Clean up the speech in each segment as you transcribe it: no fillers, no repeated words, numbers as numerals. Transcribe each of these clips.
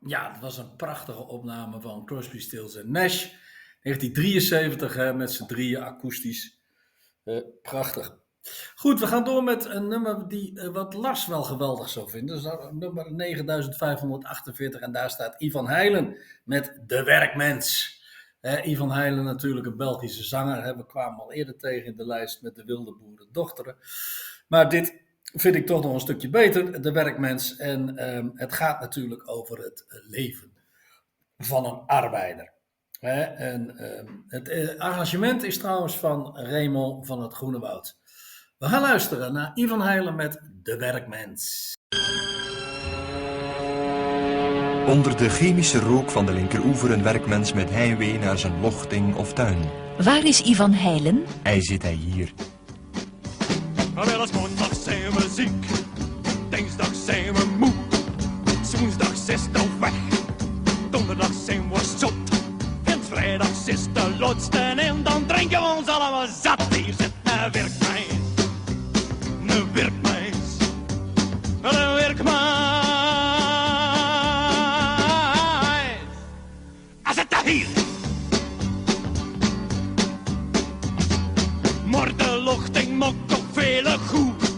Ja, het was een prachtige opname van Crosby, Stills Nash. 1973 hè, met z'n drieën akoestisch. Prachtig. Goed, we gaan door met een nummer die wat Lars wel geweldig zou vinden. Dat is nummer 9548 en daar staat Ivan Heilen met De Werkmens. Ivan Heilen natuurlijk een Belgische zanger. Hè. We kwamen al eerder tegen in de lijst met De Wilde Boerendochteren. Maar dit vind ik toch nog een stukje beter, De Werkmens. En het gaat natuurlijk over het leven van een arbeider. Het arrangement is trouwens van Raymond van het Groene Woud. We gaan luisteren naar Ivan Heilen met De Werkmens. Onder de chemische rook van de linkeroever een werkmens met heimwee naar zijn lochting of tuin. Waar is Ivan Heilen? Hij zit hier. Wel als maandag zijn we ziek, dinsdag zijn we moe, woensdag is de weg, donderdag zijn we zot, en vrijdag is de laatste en dan drinken we ons allemaal zat. Hier zit een werkmeis, een werkmeis, een werkmeis. Hij zit hier. Maar de lochting maakt toch vele goed.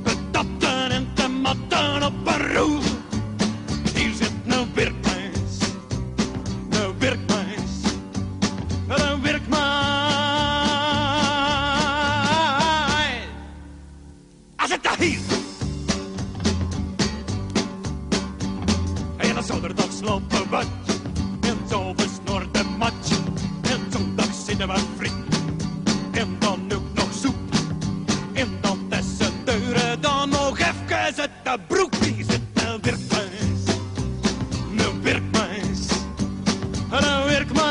Betapten en te matten op een roer. Hier zit een werkmeis, een werkmeis, een werkmeis. Hij zit hier. En dan zaterdag slopen we. En zo besnort de match. En zondag zitten we friet. En dan ook nog soep. En dan tussen deuren dan nog even uit de broek. Die zit een werkmeis. Een werkmeis. Een werkmeis.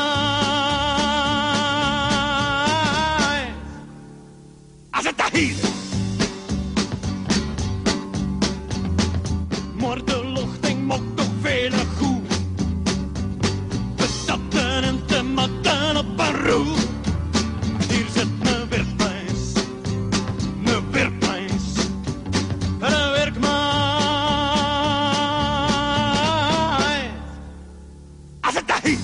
Hij zit hier. Maar de lochting maakt toch vele goed. Betatten en te matten op een roer. Hier zit een werkmeis, een werkmeis, een werkmeis. Hij zit hier.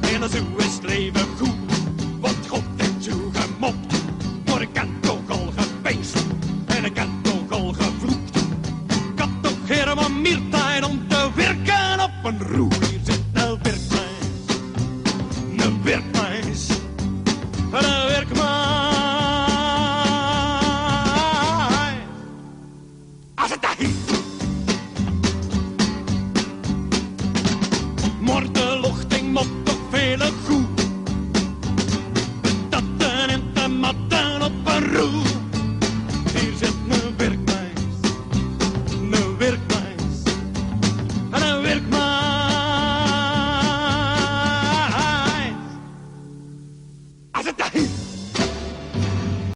En zo is het leven goed, want God heeft zo gemopt. Maar ik kan toch al gepijnst en ik kan toch al gevloekt. Ik had toch helemaal meer tijd om te werken op een roer. Hier zit een werkmeis, een werkmeis, een werkmeis. Hij zit hier. Maar de lochting mocht